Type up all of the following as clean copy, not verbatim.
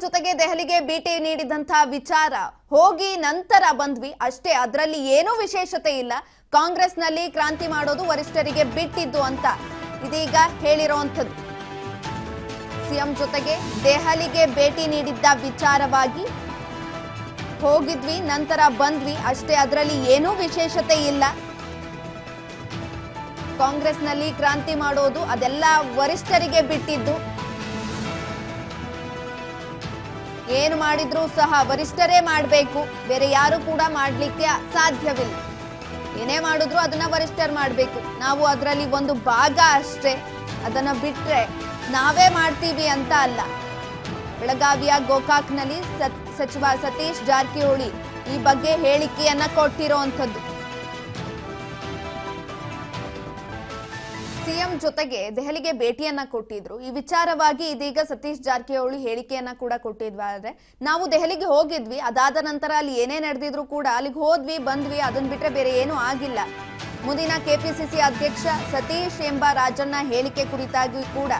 ಜೊತೆಗೆ ದೆಹಲಿಗೆ ಭೇಟಿ ನೀಡಿದಂತಹ ವಿಚಾರ ಹೋಗಿ ನಂತರ ಬಂದ್ವಿ ಅಷ್ಟೇ, ಅದರಲ್ಲಿ ಏನೂ ವಿಶೇಷತೆ ಇಲ್ಲ. ಕಾಂಗ್ರೆಸ್ನಲ್ಲಿ ಕ್ರಾಂತಿ ಮಾಡೋದು ವರಿಷ್ಠರಿಗೆ ಬಿಟ್ಟಿದ್ದು ಅಂತ ಇದೀಗ ಹೇಳಿರುವಂತದ್ದು. ಸಿಎಂ ಜೊತೆಗೆ ದೆಹಲಿಗೆ ಭೇಟಿ ನೀಡಿದ್ದ ವಿಚಾರವಾಗಿ ಹೋಗಿದ್ವಿ ನಂತರ ಬಂದ್ವಿ ಅಷ್ಟೇ, ಅದರಲ್ಲಿ ಏನೂ ವಿಶೇಷತೆ ಇಲ್ಲ. ಕಾಂಗ್ರೆಸ್ನಲ್ಲಿ ಕ್ರಾಂತಿ ಮಾಡೋದು ಅದೆಲ್ಲ ವರಿಷ್ಠರಿಗೆ ಬಿಟ್ಟಿದ್ದು. ಏನು ಮಾಡಿದ್ರೂ ಸಹ ವರಿಷ್ಠರೇ ಮಾಡಬೇಕು, ಬೇರೆ ಯಾರು ಕೂಡ ಮಾಡಲಿಕ್ಕೆ ಸಾಧ್ಯವಿಲ್ಲ. ಏನೇ ಮಾಡಿದ್ರು ಅದನ್ನ ವರಿಷ್ಠರು ಮಾಡಬೇಕು, ನಾವು ಅದರಲ್ಲಿ ಒಂದು ಭಾಗ ಅಷ್ಟೇ, ಅದನ್ನ ಬಿಟ್ರೆ ನಾವೇ ಮಾಡ್ತೀವಿ ಅಂತ ಅಲ್ಲ. ಬೆಳಗಾವಿಯ ಗೋಕಾಕ್ನಲ್ಲಿ ಸಚಿವ ಸತೀಶ್ ಜಾರಕಿಹೊಳಿ ಈ ಬಗ್ಗೆ ಹೇಳಿಕೆಯನ್ನ ಕೊಟ್ಟಿರುವಂತದ್ದು. ಸಿಎಂ ಜೊತೆಗೆ ದೆಹಲಿಗೆ ಭೇಟಿಯನ್ನ ಕೊಟ್ಟಿದ್ರು. ಈ ವಿಚಾರವಾಗಿ ಇದೀಗ ಸತೀಶ್ ಜಾರಕಿಹೊಳಿ ಹೇಳಿಕೆಯನ್ನ ಕೂಡ ಕೊಟ್ಟಿದ್ವಾದ್ರೆ, ನಾವು ದೆಹಲಿಗೆ ಹೋಗಿದ್ವಿ, ಅದಾದ ನಂತರ ಅಲ್ಲಿ ಏನೇ ನಡೆದಿದ್ರು ಕೂಡ ಅಲ್ಲಿಗೆ ಹೋದ್ವಿ ಬಂದ್ವಿ, ಅದನ್ನ ಬಿಟ್ರೆ ಬೇರೆ ಏನೂ ಆಗಿಲ್ಲ. ಮುಂದಿನ ಕೆಪಿಸಿಸಿ ಅಧ್ಯಕ್ಷ ಸತೀಶ್ ಎಂಬ ರಾಜಣ್ಣ ಹೇಳಿಕೆ ಕುರಿತಾಗಿ ಕೂಡ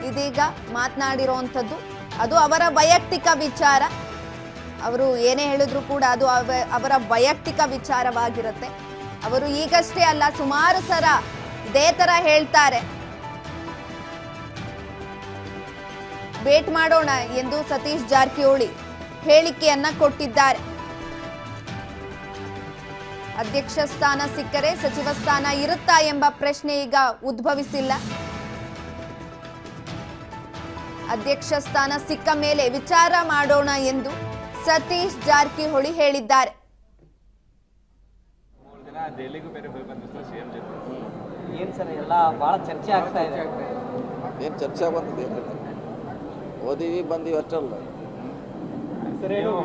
ಇದೀಗ ಮಾತನಾಡಿರುವಂಥದ್ದು. ಅದು ಅವರ ವೈಯಕ್ತಿಕ ವಿಚಾರ, ಅವರು ಏನೇ ಹೇಳಿದ್ರು ಕೂಡ ಅದು ಅವರ ವೈಯಕ್ತಿಕ ವಿಚಾರವಾಗಿರುತ್ತೆ. ಅವರು ಈಗಷ್ಟೇ ಅಲ್ಲ, ಸುಮಾರು ಸಲ ಇದೇ ತರ ಹೇಳ್ತಾರೆ. ಭೇಟಿ ಮಾಡೋಣ ಎಂದು ಸತೀಶ್ ಜಾರಕಿಹೊಳಿ ಹೇಳಿಕೆಯನ್ನ ಕೊಟ್ಟಿದ್ದಾರೆ. ಅಧ್ಯಕ್ಷ ಸ್ಥಾನ ಸಿಕ್ಕರೆ ಸಚಿವ ಸ್ಥಾನ ಇರುತ್ತಾ ಎಂಬ ಪ್ರಶ್ನೆ ಈಗ ಉದ್ಭವಿಸಿಲ್ಲ. ಅಧ್ಯಕ್ಷ ಸ್ಥಾನ ಸಿಕ್ಕ ಮೇಲೆ ವಿಚಾರ ಮಾಡೋಣ ಎಂದು ಸತೀಶ್ ಜಾರಕಿಹೊಳಿ ಹೇಳಿದ್ದಾರೆ. ಏನ್ ಸರ್ ಎಲ್ಲ ಬಹಳ ಚರ್ಚೆ ಆಗ್ತಾ ಇದೆ. ಏನು ಚರ್ಚೆ ಬಂದಿದೆ, ಓದಿವಿ ಬಂದಿವಿ ಅಷ್ಟಲ್ಲ.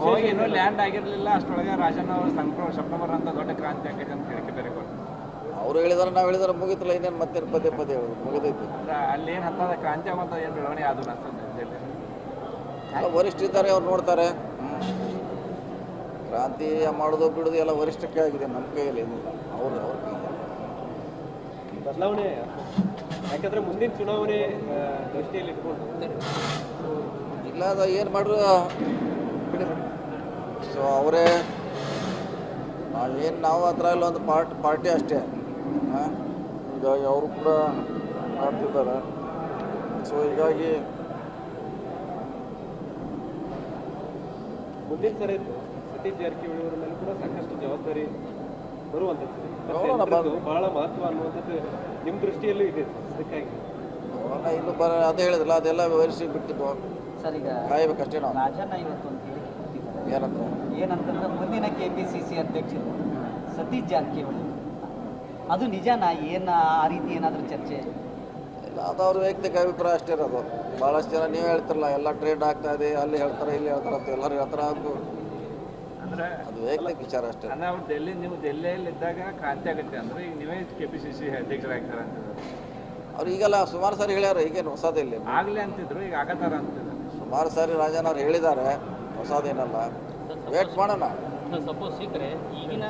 ಹೋಗಿ ಇನ್ನೂ ಲ್ಯಾಂಡ್ ಆಗಿರ್ಲಿಲ್ಲ ಅಷ್ಟೊಳಗೆ ರಾಜಣ್ಣ ಅವರು ಸೆಪ್ಟೆಂಬರ್ ಅಂತ ದೊಡ್ಡ ಕ್ರಾಂತಿ ಆಗೈತೆ ಅಂತ ಹೇಳಿಕೆ ಬೇರೆ ಕೊಡ್ತಾರೆ. ಅವ್ರು ಹೇಳಿದಾರೆ, ನಾವು ಹೇಳಿದಾರೆ ಮುಗಿತಿಲ್ಲ, ಇನ್ನೇನು ಮತ್ತೆ ಪದೇ ಪದೇ ಹೇಳೋದು ಮುಗಿದೈತಿ. ಅಲ್ಲಿ ಏನು ಹತ್ತದ ಕ್ರಾಂತಿ ಆಗುವಂತ ಏನು ಬೆಳವಣಿಗೆ ಅದು ವರಿಷ್ಠ ಇದ್ದಾರೆ, ಅವ್ರು ನೋಡ್ತಾರೆ. ಕ್ರಾಂತಿ ಮಾಡೋದು ಬಿಡೋದು ಎಲ್ಲ ವರಿಷ್ಠಕ್ಕೆ ಆಗಿದೆ, ನಮ್ಮ ಕೈಯಲ್ಲಿ ಏನಿಲ್ಲ, ಅವ್ರ ಕೈಯಲ್ಲಿ ಬದಲಾವಣೆ. ಯಾಕಂದ್ರೆ ಮುಂದಿನ ಚುನಾವಣೆ ದೃಷ್ಟಿಯಲ್ಲಿ ಇಟ್ಕೊಂಡು ಇಲ್ಲ, ಅದು ಏನು ಮಾಡ್ರು ಸೊ ಅವರೇ ನಾವು ಹತ್ರ ಎಲ್ಲ ಒಂದು ಪಾರ್ಟಿ ಅಷ್ಟೇ. ಹೀಗಾಗಿ ಅವರು ಕೂಡ ಮಾಡ್ತಿದ್ದಾರೆ. ಸೊ ಹೀಗಾಗಿ ಮುಂದಿನ ಸರಿ ಸತೀಶ್ ಜಾರಕಿಹೊಳಿ ಅವರ ಮೇಲೆ ಕೂಡ ಸಾಕಷ್ಟು ಜವಾಬ್ದಾರಿ ಬರುವಂಥದ್ದು ಬಹಳ ಮಹತ್ವ ಅನ್ನುವಂಥದ್ದು ನಿಮ್ಮ ದೃಷ್ಟಿಯಲ್ಲೂ ಇದೆ. ಅದಕ್ಕಾಗಿ ಇನ್ನು ಅದೇ ಹೇಳಿದ್ರಲ್ಲ, ಅದೆಲ್ಲ ವರಿಷ್ಠ ಬಿಟ್ಟಿದ್ದು ಸರ್ ಈಗ ಕಾಯ್ಬೇಕಷ್ಟೇ. ನಾವು ರಾಜಣ್ಣ ಇವತ್ತು ಒಂದು ಹೇಳಿಕೆ ಕೊಟ್ಟಿದ್ದಾರೆ. ಏನಂತ ಏನಂತಂದ್ರೆ ಮುಂದಿನ ಕೆಪಿಸಿಸಿ ಅಧ್ಯಕ್ಷರು ಸತೀಶ್ ಜಾರಕಿಹೊಳಿ, ಅದು ನಿಜನಾ? ಏನು ಆ ರೀತಿ ಏನಾದರೂ ಚರ್ಚೆ ಇಲ್ಲ, ಅದು ಅವ್ರ ವೈಯಕ್ತಿಕ ಅಭಿಪ್ರಾಯ ಅಷ್ಟೇ ಇರೋದು. ಭಾಳಷ್ಟು ಜನ ನೀವು ಹೇಳ್ತಿರಲ್ಲ, ಎಲ್ಲ ಟ್ರೇಡ್ ಆಗ್ತಾ ಇದೆ, ಅಲ್ಲಿ ಹೇಳ್ತಾರೆ ಇಲ್ಲಿ ಹೇಳ್ತಾರೆ ಅಂತ ಎಲ್ಲರೂ ಹೇಳ್ತಾರೆ. ಅಂದ್ರೆ ಅದು ವೈಯಕ್ತಿಕ ವಿಚಾರ ಅಷ್ಟೇ. ಅಂದ್ರೆ ಅವ್ರು ನೀವು ದೆಹಲಿಯಲ್ಲಿ ಇದ್ದಾಗ ಕ್ರಾಂತಿ ಆಗುತ್ತೆ ಅಂದ್ರೆ ಈಗ ನೀವೇ ಕೆಪಿಸಿಸಿ ಅಧ್ಯಕ್ಷರಾಗ್ತಾರೆ ಅಂತಿದ್ರು. ಅವ್ರು ಈಗೆಲ್ಲ ಸುಮಾರು ಸಾರಿ ಹೇಳ್ಯಾರ, ಈಗೇನು ಹೊಸದಿಲ್ಲ, ಆಗ್ಲಿ ಅಂತಿದ್ರು, ಈಗ ಆಗತ್ತಾರ ಅಂತಿದ್ರು. ಸುಮಾರು ಸಾರಿ ರಾಜನ್ ಅವ್ರು ಹೇಳಿದ್ದಾರೆ, ಹೊಸದೇನಲ್ಲ. ವೇಟ್ ಮಾಡೋಣ. ಸಪೋಸ್ ಸಿಕ್ಕರೆ ಈಗಿನ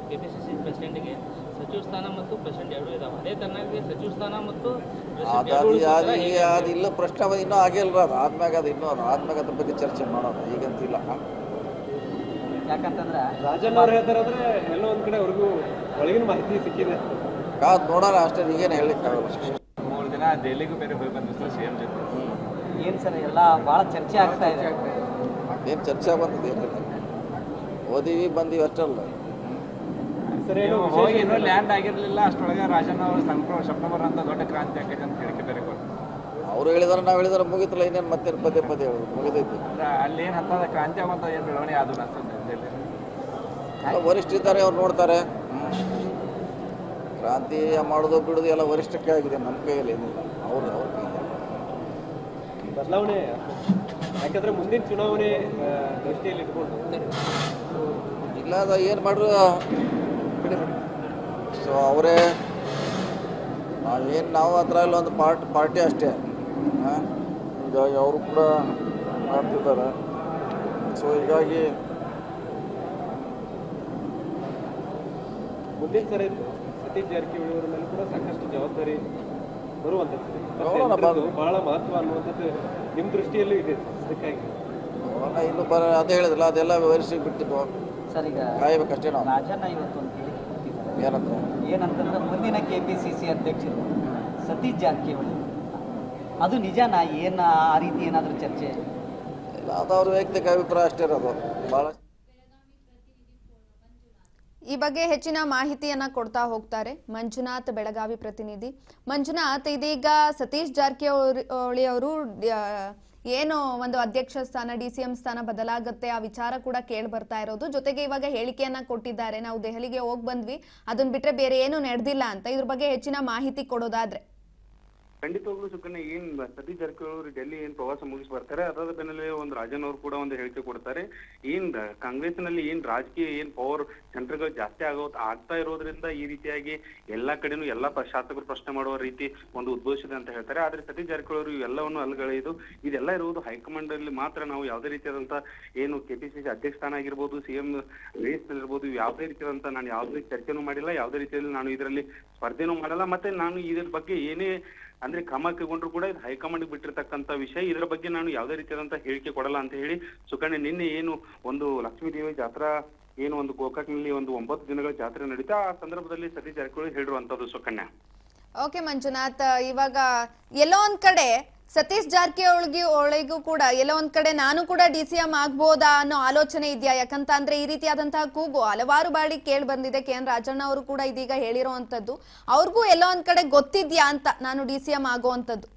ಕೆಪಿಸಿಸಿ ಪ್ರೆಸಿಡೆಂಟ್ಗೆ ಸಚಿವ ಸ್ಥಾನ ಮತ್ತು ಪ್ರೆಸಿಡೆಂಟ್ ಎರಡೂ ಇದಾವೆ. ಅದೇ ತರನಾಗಿ ಸಚಿವ ಸ್ಥಾನ ಮತ್ತು ಅದು ಇಲ್ಲ ಪ್ರಶ್ನೆ ಇನ್ನೂ ಆಗಿಲ್ಲ. ಅದು ಆದ್ಮ್ಯಾಗ ಅದ್ರ ಬಗ್ಗೆ ಚರ್ಚೆ ಮಾಡೋದು, ಈಗಂತಿಲ್ಲ. ಯಾಕಂತಂದ್ರೆ ರಾಜಣ್ಣ ಅವ್ರು ಹೇಳ್ತಾರಂದ್ರೆ ಎಲ್ಲೋ ಒಂದ್ ಕಡೆ ಅವ್ರಿಗೂ ಒಳಗಿನ ಮಾಹಿತಿ ಸಿಕ್ಕಿದೆ. ಕಾದ್ ನೋಡೋಣ ಅಷ್ಟೇ, ಈಗೇನು ಹೇಳಿಕ್ಕಾಗಲ್ಲ. 3 ದಿನ ದೆಹಲಿಗೂ ಬೇರೆ ಹೋಗಿ ಬಂದಿತ್ತು ಸಿಎಂ ಜೊತೆ. ಏನ್ ಸರ್ ಎಲ್ಲ ಬಹಳ ಚರ್ಚೆ ಆಗ್ತಾ ಇದೆ. ಏನು ಚರ್ಚೆ ಬಂದಿದೆ, ಏನಿಲ್ಲ, ಓದಿವಿ ಬಂದಿವಿ ಅಷ್ಟಲ್ಲ. ಹೋಗಿ ಇನ್ನೂ ಲ್ಯಾಂಡ್ ಆಗಿರ್ಲಿಲ್ಲ ಅಷ್ಟೊಳಗೆ ರಾಜಣ್ಣ ಅವರು ಸೆಪ್ಟೆಂಬರ್ ಅಂತ ದೊಡ್ಡ ಕ್ರಾಂತಿ ಆಗೈತೆ ಅಂತ ಹೇಳಿಕೆ ಬೇರೆ ಕೊಡ್ತಾರೆ. ಅವ್ರು ಹೇಳಿದಾರೆ, ನಾವು ಹೇಳಿದಾರೆ ಮುಗಿತಿಲ್ಲ, ಇನ್ನೇನು ಮತ್ತೆ ಪದೇ ಪದೇ ಹೇಳೋದು ಮುಗಿದೈತಿ. ಅಲ್ಲಿ ಏನು ಹತ್ತದ ಕ್ರಾಂತಿ ಆಗುವಂತ ಏನು ಬೆಳವಣಿಗೆ ಅದು ವರಿಷ್ಠ ಇದ್ದಾರೆ, ಅವ್ರು ನೋಡ್ತಾರೆ. ಕ್ರಾಂತಿ ಮಾಡೋದು ಬಿಡೋದು ಎಲ್ಲ ವರಿಷ್ಠಕ್ಕೆ ಆಗಿದೆ, ನಮ್ಮ ಕೈಯಲ್ಲಿ ಏನಿಲ್ಲ, ಅವ್ರ ಕೈಯಲ್ಲಿ ಬದಲಾವಣೆ. ಯಾಕಂದ್ರೆ ಮುಂದಿನ ಚುನಾವಣೆ ದೃಷ್ಟಿಯಲ್ಲಿ ಇಟ್ಕೊಂಡು ಇಲ್ಲ, ಅದು ಏನು ಮಾಡ್ರು ಸೊ ಅವರೇ ನಾವು ಹತ್ರ ಎಲ್ಲ ಒಂದು ಪಾರ್ಟಿ ಅಷ್ಟೇ. ಹೀಗಾಗಿ ಅವರು ಕೂಡ ಮಾಡ್ತಿದ್ದಾರೆ. ಸೊ ಹೀಗಾಗಿ ಮುಂದಿನ ಸರಿ ಸತೀಶ್ ಜಾರಕಿಹೊಳಿ ಅವರ ಮೇಲೆ ಕೂಡ ಸಾಕಷ್ಟು ಜವಾಬ್ದಾರಿ ಬರುವಂಥದ್ದು ಬಹಳ ಮಹತ್ವ ಅನ್ನುವಂಥದ್ದು ನಿಮ್ಮ ದೃಷ್ಟಿಯಲ್ಲೂ ಇದೆ. ಅದಕ್ಕಾಗಿ ಅವನ್ನ ಇನ್ನು ಅದೇ ಹೇಳಿದ್ರಲ್ಲ, ಅದೆಲ್ಲ ವರಿಸಿಗೆ ಬಿಟ್ಟಿದ್ದು ಸರ್ ಈಗ ಕಾಯ್ಬೇಕಷ್ಟೇ ನಾವು. ರಾಜಣ್ಣ ಇವತ್ತು ಒಂದು ಹೇಳಿಕೆ ಕೊಟ್ಟಿದ್ದಾರೆ. ಏನಂತ ಏನಂತಂದ್ರೆ ಮುಂದಿನ KPCC ಅಧ್ಯಕ್ಷರು ಸತೀಶ್ ಜಾರಕಿಹೊಳಿ ಅದು ನಿಜನಾ? ಏನು ಆ ರೀತಿ ಏನಾದರೂ ಚರ್ಚೆ? ಇಲ್ಲ, ಅದು ಅವ್ರ ವೈಯಕ್ತಿಕ ಅಭಿಪ್ರಾಯ ಅಷ್ಟೇ ಇರೋದು. ಭಾಳ ಈ ಬಗ್ಗೆ ಹೆಚ್ಚಿನ ಮಾಹಿತಿಯನ್ನ ಕೊಡ್ತಾ ಹೋಗ್ತಾರೆ ಮಂಜುನಾಥ್, ಬೆಳಗಾವಿ ಪ್ರತಿನಿಧಿ. ಮಂಜುನಾಥ್, ಇದೀಗ ಸತೀಶ್ ಜಾರಕಿಹೊಳಿ ಅವರು ಏನು ಒಂದು ಅಧ್ಯಕ್ಷ ಸ್ಥಾನ, DCM ಸ್ಥಾನ ಬದಲಾಗುತ್ತೆ ಆ ವಿಚಾರ ಕೂಡ ಕೇಳಿ ಬರ್ತಾ ಇರೋದು. ಜೊತೆಗೆ ಇವಾಗ ಹೇಳಿಕೆಯನ್ನ ಕೊಟ್ಟಿದ್ದಾರೆ, ನಾವು ದೆಹಲಿಗೆ ಹೋಗಿ ಬಂದ್ವಿ, ಅದನ್ನ ಬಿಟ್ರೆ ಬೇರೆ ಏನು ನಡೆದಿಲ್ಲ ಅಂತ. ಇದ್ರ ಬಗ್ಗೆ ಹೆಚ್ಚಿನ ಮಾಹಿತಿ ಕೊಡೋದಾದ್ರೆ? ಖಂಡಿತವಾಗ್ಲೂ ಸುಕನ್ಯ, ಸತೀಶ್ ಜಾರಕಿಹೊಳಿ ಅವರು ಡೆಲ್ಲಿ ಪ್ರವಾಸ ಮುಗಿಸಿ ಬರ್ತಾರೆ, ಅದಾದ ಬೆನ್ನಲ್ಲೇ ರಾಜನ್ ಅವರು ಕೂಡ ಒಂದು ಹೇಳಿಕೆ ಕೊಡ್ತಾರೆ. ಕಾಂಗ್ರೆಸ್ನಲ್ಲಿ ರಾಜಕೀಯ ಪವರ್ ಸೆಂಟರ್ಗಳು ಜಾಸ್ತಿ ಆಗ್ತಾ ಇರೋದ್ರಿಂದ ಈ ರೀತಿಯಾಗಿ ಎಲ್ಲಾ ಕಡೆನೂ ಎಲ್ಲಾ ಶಾಸಕರು ಪ್ರಶ್ನೆ ಮಾಡುವ ರೀತಿ ಒಂದು ಉದ್ಭವಿಸಿದೆ ಅಂತ ಹೇಳ್ತಾರೆ. ಆದ್ರೆ ಸತೀಶ್ ಜಾರಕಿಹೊಳಿ ಅವರು ಇವೆಲ್ಲವನ್ನು ಅಲ್ಗಳೆದು ಇದೆಲ್ಲ ಇರುವುದು ಹೈಕಮಾಂಡ್ ಅಲ್ಲಿ ಮಾತ್ರ. ನಾವು ಯಾವುದೇ ರೀತಿಯಾದಂತ KPCC ಅಧ್ಯಕ್ಷ ಸ್ಥಾನ ಆಗಿರ್ಬೋದು, CM ರೇಸ್ ಇರ್ಬೋದು, ಯಾವುದೇ ರೀತಿಯಾದಂತ ನಾನು ಯಾವುದೇ ಚರ್ಚೆನೂ ಮಾಡಿಲ್ಲ, ಯಾವುದೇ ರೀತಿಯಲ್ಲಿ ನಾನು ಇದರಲ್ಲಿ ಸ್ಪರ್ಧೆನೂ ಮಾಡಲ್ಲ, ಮತ್ತೆ ನಾನು ಇದ್ರ ಬಗ್ಗೆ ಏನೇ ಕ್ರಮ ಕೈಗೊಂಡ್ರು ಕೂಡ ಇದು ಹೈಕಮಾಂಡ್ ಬಿಟ್ಟಿರ್ತಕ್ಕಂಥ ವಿಷಯ. ಇದರ ಬಗ್ಗೆ ನಾನು ಯಾವುದೇ ರೀತಿಯಾದಂತ ಹೇಳಿಕೆ ಕೊಡಲ್ಲ ಅಂತ ಹೇಳಿ ಸುಕನ್ಯ, ನಿನ್ನೆ ಒಂದು ಲಕ್ಷ್ಮೀದೇವಿ ಜಾತ್ರಾ ಒಂದು ಗೋಕಾಕ್ನಲ್ಲಿ 9 ದಿನಗಳ ಜಾತ್ರೆ ನಡೀತಾ, ಆ ಸಂದರ್ಭದಲ್ಲಿ ಸತೀಶ್ ಜಾರಕಿಹೊಳಿ ಹೇಳಿರುವಂತದ್ದು ಸುಕನ್ಯ. ಓಕೆ ಮಂಜುನಾಥ್, ಇವಾಗ ಎಲ್ಲೋ ಒಂದ್ ಕಡೆ ಸತೀಶ್ ಜಾರಕಿಹೊಳಿಗೂ ಕೂಡ ಎಲ್ಲೋ ಒಂದ್ ಕಡೆ ನಾನು ಕೂಡ DCM ಆಗ್ಬೋದಾ ಅನ್ನೋ ಆಲೋಚನೆ ಇದೆಯಾ? ಯಾಕಂತ ಅಂದ್ರೆ ಈ ರೀತಿಯಾದಂತಹ ಕೂಗು ಹಲವಾರು ಬಾರಿ ಕೇಳಿ ಬಂದಿದೆ. KN ರಾಜಣ್ಣ ಅವರು ಕೂಡ ಇದೀಗ ಹೇಳಿರೋವಂಥದ್ದು. ಅವ್ರಿಗೂ ಎಲ್ಲೋ ಒಂದ್ ಕಡೆ ಗೊತ್ತಿದ್ಯಾ ಅಂತ ನಾನು DCM ಆಗುವಂಥದ್ದು?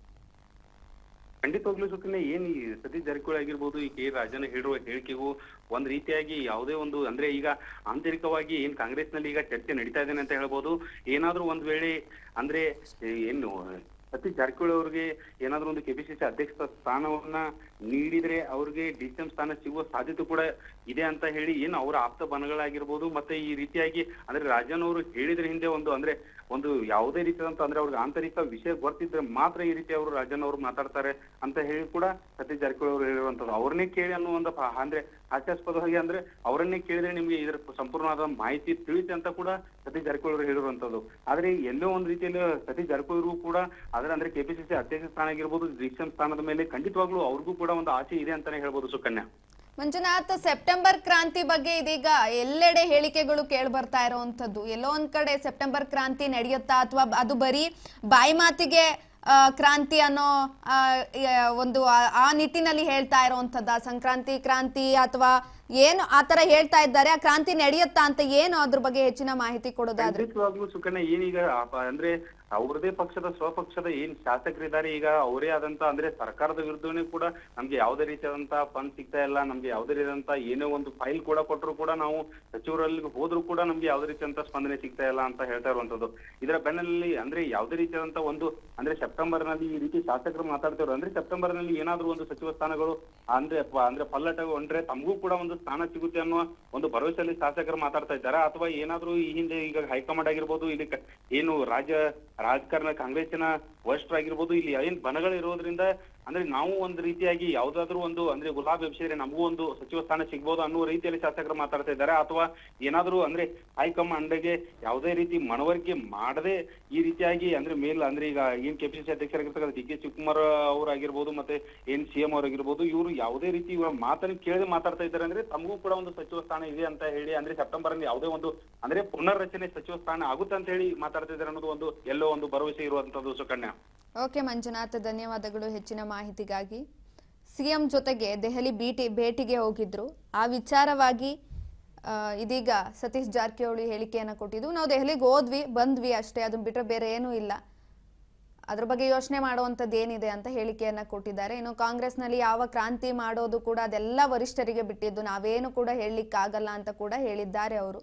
ಖಂಡಿತವಾಗ್ಲೂ ಸುಕನ್ಯ, ಈ ಸತೀಶ್ ಜಾರಕಿಹೊಳಿ ಆಗಿರ್ಬೋದು, ಈ K ರಾಜಣ್ಣ ಹೇಳಿರುವ ಹೇಳಿಕೆಗೂ ಒಂದ್ ರೀತಿಯಾಗಿ ಯಾವುದೇ ಒಂದು ಈಗ ಆಂತರಿಕವಾಗಿ ಕಾಂಗ್ರೆಸ್ನಲ್ಲಿ ಈಗ ಚರ್ಚೆ ನಡೀತಾ ಇದೆ ಅಂತ ಹೇಳ್ಬೋದು. ಏನಾದ್ರೂ ಒಂದ್ ವೇಳೆ ಸತೀಶ್ ಜಾರಕಿಹೊಳಿ ಅವ್ರಿಗೆ ಏನಾದ್ರೂ ಒಂದು KPCC ಅಧ್ಯಕ್ಷ ಸ್ಥಾನವನ್ನ ನೀಡಿದ್ರೆ ಅವ್ರಿಗೆ DCM ಸ್ಥಾನ ಸಿಗುವ ಸಾಧ್ಯತೆ ಕೂಡ ಇದೆ ಅಂತ ಹೇಳಿ ಅವರ ಆಪ್ತ ಬಣಗಳಾಗಿರ್ಬೋದು, ಮತ್ತೆ ಈ ರೀತಿಯಾಗಿ ರಾಜನ್ ಅವರು ಹೇಳಿದ್ರ ಹಿಂದೆ ಒಂದು ಯಾವುದೇ ರೀತಿಯಾದಂತ ಅವ್ರಿಗೆ ಆಂತರಿಕ ವಿಷಯ ಗೊತ್ತಿದ್ರೆ ಮಾತ್ರ ಈ ರೀತಿ ಅವರು ರಾಜನ್ ಅವರು ಮಾತಾಡ್ತಾರೆ ಅಂತ ಹೇಳಿ ಕೂಡ ಸತೀಶ್ ಜಾರಕಿಹೊಳಿ ಅವರು ಹೇಳಿರುವಂತದ್ದು. ಅವ್ರನ್ನೇ ಕೇಳಿ ಅನ್ನೋ ಒಂದು ಹಾಸ್ಯಾಸ್ಪದವಾಗಿ ಅವರನ್ನೇ ಕೇಳಿದ್ರೆ ನಿಮ್ಗೆ ಇದರ ಸಂಪೂರ್ಣವಾದ ಮಾಹಿತಿ ತಿಳಿಯುತ್ತೆ ಅಂತ ಕೂಡ ಸತೀಶ್ ಜಾರಕಿಹೊಳಿ ಅವರು ಹೇಳಿರುವಂತದ್ದು. ಆದ್ರೆ ಎಲ್ಲೋ ಒಂದ್ ರೀತಿಯಲ್ಲಿ ಸತೀಶ್ ಜಾರಕಿಹೊಳಿ ಕೂಡ KPCC ಅಧ್ಯಕ್ಷ ಸ್ಥಾನ ಆಗಿರ್ಬೋದು, DCM ಸ್ಥಾನದ ಮೇಲೆ ಖಂಡಿತವಾಗ್ಲೂ ಅವ್ರಿಗೂ ಕೂಡ ಒಂದು ಆಸೆ ಇದೆ ಅಂತಾನೆ ಹೇಳ್ಬೋದು ಸುಕನ್ಯಾ. ಮಂಜುನಾಥ್, ಸೆಪ್ಟೆಂಬರ್ ಕ್ರಾಂತಿ ಬಗ್ಗೆ ಇದೀಗ ಎಲ್ಲೆಡೆ ಹೇಳಿಕೆಗಳು ಕೇಳಿ ಬರ್ತಾ ಇರುವಂತದ್ದು. ಎಲ್ಲೋ ಒಂದ್ ಕಡೆ ಸೆಪ್ಟೆಂಬರ್ ಕ್ರಾಂತಿ ನಡೆಯುತ್ತಾ ಅಥವಾ ಅದು ಬರೀ ಬಾಯಿ ಮಾತಿಗೆ ಕ್ರಾಂತಿ ಅನ್ನೋ ಒಂದು ಆ ನಿಟ್ಟಿನಲ್ಲಿ ಹೇಳ್ತಾ ಇರುವಂತದ್ದ? ಸಂಕ್ರಾಂತಿ ಕ್ರಾಂತಿ ಅಥವಾ ಏನು ಆತರ ಹೇಳ್ತಾ ಇದ್ದಾರೆ, ಆ ಕ್ರಾಂತಿ ನಡೆಯುತ್ತಾ ಅಂತ ಏನು ಅದ್ರ ಬಗ್ಗೆ ಹೆಚ್ಚಿನ ಮಾಹಿತಿ ಕೊಡೋದಾದ್ರೆ? ಸುಕನ್ಯಾ, ಏನೀಗ ಅವ್ರದೇ ಪಕ್ಷದ ಸ್ವಪಕ್ಷದ ಶಾಸಕರಿದ್ದಾರೆ, ಈಗ ಅವರೇ ಆದಂತ ಸರ್ಕಾರದ ವಿರುದ್ಧನೇ ಕೂಡ ನಮ್ಗೆ ಯಾವುದೇ ರೀತಿಯಾದಂತ ಫಂಡ್ ಸಿಗ್ತಾ ಇಲ್ಲ, ನಮ್ಗೆ ಯಾವುದೇ ರೀತಿಯಾದಂತ ಏನೋ ಒಂದು ಫೈಲ್ ಕೂಡ ಕೊಟ್ಟರು ಕೂಡ ನಾವು ಸಚಿವರಲ್ಲಿ ಹೋದ್ರು ಕೂಡ ನಮ್ಗೆ ಯಾವುದೇ ರೀತಿಯಂತ ಸ್ಪಂದನೆ ಸಿಗ್ತಾ ಇಲ್ಲ ಅಂತ ಹೇಳ್ತಾ ಇರುವಂತದ್ದು. ಇದರ ಬೆನ್ನಲ್ಲಿ ಯಾವುದೇ ರೀತಿಯಾದಂತ ಒಂದು ಸೆಪ್ಟೆಂಬರ್ ನಲ್ಲಿ ಈ ರೀತಿ ಶಾಸಕರು ಮಾತಾಡ್ತಿರೋ ಸೆಪ್ಟೆಂಬರ್ ನಲ್ಲಿ ಏನಾದ್ರೂ ಒಂದು ಸಚಿವ ಸ್ಥಾನಗಳು ಪಲ್ಲಟ ಹೊಂಟ್ರೆ ತಮಗೂ ಕೂಡ ಒಂದು ಸ್ಥಾನ ಸಿಗುತ್ತೆ ಅನ್ನುವ ಒಂದು ಭರವಸೆಯಲ್ಲಿ ಶಾಸಕರು ಮಾತಾಡ್ತಾ ಇದ್ದಾರೆ, ಅಥವಾ ಏನಾದ್ರೂ ಈ ಹಿಂದೆ ಈಗ ಹೈಕಮಾಂಡ್ ಆಗಿರ್ಬೋದು, ಇದಕ್ಕೆ ರಾಜಕಾರಣ ಕಾಂಗ್ರೆಸ್ಸಿನ ವರಿಷ್ಠರಾಗಿರ್ಬೋದು, ಇಲ್ಲಿ ಬಣಗಳು ಇರೋದ್ರಿಂದ ನಾವು ಒಂದು ರೀತಿಯಾಗಿ ಯಾವ್ದಾದ್ರು ಒಂದು ಗುಲಾಬಿ ಎಬ್ಸಿದ್ರೆ ನಮಗೂ ಒಂದು ಸಚಿವ ಸ್ಥಾನ ಸಿಗ್ಬೋದು ಅನ್ನುವ ರೀತಿಯಲ್ಲಿ ಶಾಸಕರು ಮಾತಾಡ್ತಾ ಇದ್ದಾರೆ, ಅಥವಾ ಏನಾದ್ರೂ ಹೈಕಮಾಂಡ್ಗೆ ಯಾವುದೇ ರೀತಿ ಮನವರಿಕೆ ಮಾಡದೆ ಈ ರೀತಿಯಾಗಿ ಈಗ KPCC ಅಧ್ಯಕ್ಷರಾಗಿರ್ತಕ್ಕಂಥ DK ಶಿವಕುಮಾರ್ ಅವರಾಗಿರ್ಬೋದು, ಮತ್ತೆ CM ಅವರಾಗಿರ್ಬೋದು, ಇವರು ಯಾವುದೇ ರೀತಿ ಮಾತನ್ನು ಕೇಳದೆ ಮಾತಾಡ್ತಾ ಇದ್ದಾರೆ ತಮಗೂ ಕೂಡ ಒಂದು ಸಚಿವ ಸ್ಥಾನ ಇದೆ ಅಂತ ಹೇಳಿ ಸೆಪ್ಟೆಂಬರ್ ಅಲ್ಲಿ ಯಾವುದೇ ಒಂದು ಪುನರ್ರಚನೆ ಸಚಿವ ಸ್ಥಾನ ಆಗುತ್ತೆ ಅಂತ ಹೇಳಿ ಮಾತಾಡ್ತಾ ಇದ್ದಾರೆ ಅನ್ನೋದು ಎಲ್ಲೋ ಒಂದು ಭರವಸೆ ಇರುವಂತದ್ದು ಸುಕನ್ಯಾ. ಓಕೆ ಮಂಜುನಾಥ್, ಧನ್ಯವಾದಗಳು ಹೆಚ್ಚಿನ ಮಾಹಿತಿಗಾಗಿ. CM ಜೊತೆಗೆ ದೆಹಲಿ ಭೇಟಿಗೆ ಹೋಗಿದ್ರು, ಆ ವಿಚಾರವಾಗಿ ಇದೀಗ ಸತೀಶ್ ಜಾರಕಿಹೊಳಿ ಹೇಳಿಕೆಯನ್ನ ಕೊಟ್ಟಿದ್ದು. ನಾವು ದೆಹಲಿಗೆ ಹೋದ್ವಿ ಬಂದ್ವಿ ಅಷ್ಟೇ, ಅದನ್ನ ಬಿಟ್ರೆ ಬೇರೆ ಏನೂ ಇಲ್ಲ, ಅದ್ರ ಬಗ್ಗೆ ಯೋಚನೆ ಮಾಡುವಂಥದ್ದು ಏನಿದೆ ಅಂತ ಹೇಳಿಕೆಯನ್ನ ಕೊಟ್ಟಿದ್ದಾರೆ. ಇನ್ನು ಕಾಂಗ್ರೆಸ್ನಲ್ಲಿ ಯಾವ ಕ್ರಾಂತಿ ಮಾಡೋದು ಕೂಡ ಅದೆಲ್ಲ ವರಿಷ್ಠರಿಗೆ ಬಿಟ್ಟಿದ್ದು, ನಾವೇನು ಕೂಡ ಹೇಳಲಿಕ್ಕಾಗಲ್ಲ ಅಂತ ಕೂಡ ಹೇಳಿದ್ದಾರೆ ಅವರು.